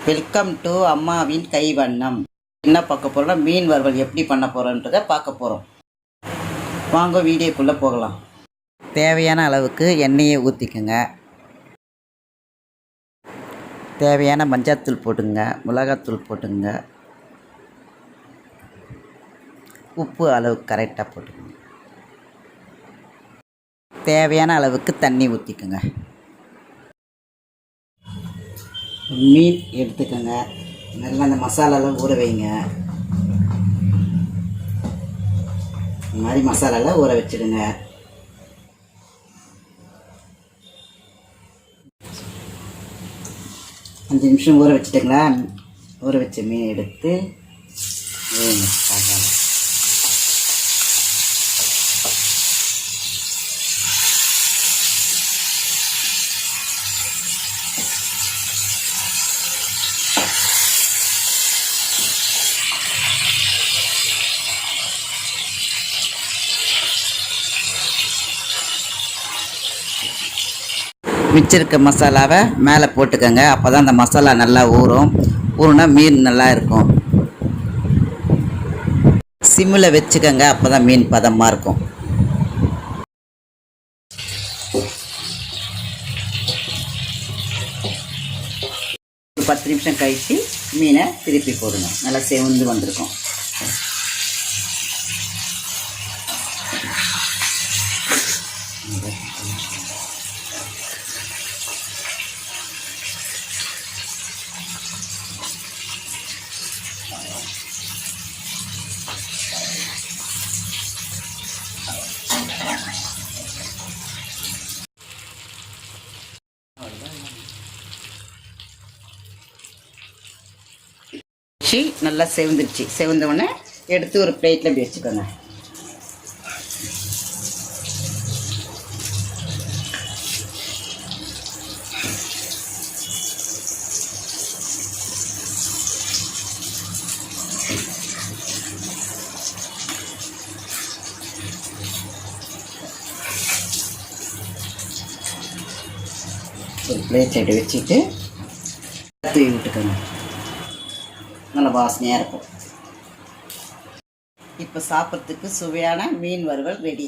Welcome to அம்மாவின் கைவண்ணம். என்ன பார்க்க போகிறோம்னா மீன் வறுவல் எப்படி பண்ண போகிறோன்றதை பார்க்க போகிறோம். வாங்க வீடியோக்குள்ளே போகலாம். தேவையான அளவுக்கு எண்ணெயை ஊற்றிக்குங்க. தேவையான மஞ்சள்தூள் போட்டுங்க, மிளகாத்தூள் போட்டுங்க, உப்பு அளவுக்கு கரெக்டாக போட்டுக்கோங்க. தேவையான அளவுக்கு தண்ணி ஊற்றிக்குங்க. மீன் எடுத்துக்கோங்க. நல்லா அந்த மசாலாலாம் ஊற வைங்க. இந்த மாதிரி மசாலாலாம் ஊற வச்சுடுங்க. அஞ்சு நிமிஷம் ஊற வச்சுட்டுங்களா. ஊற வச்ச மீன் எடுத்து மிச்சிருக்க மசாலாவை மேலே போட்டுக்கோங்க. அப்போ தான் அந்த மசாலா நல்லா ஊறுனா மீன் நல்லா இருக்கும். சிம்மில் வச்சுக்கோங்க, அப்போ தான் மீன் பதமாக இருக்கும். ஒரு 10 நிமிஷம் கழித்து மீனை திருப்பி போடுங்க. நல்லா செவந்து வந்திருக்கும். நல்லா செவந்துருச்சு. செவந்தவுடனே எடுத்து ஒரு பிளேட்டில் இப்படி வச்சுக்கோங்க. ஒரு பிளேட் எடுத்து வச்சுட்டு தூவி விட்டுக்கோங்க. நல்ல வாசனையாக இருக்கும். இப்போ சாப்பிட்றதுக்கு சுவையான மீன் வறுவல் ரெடி.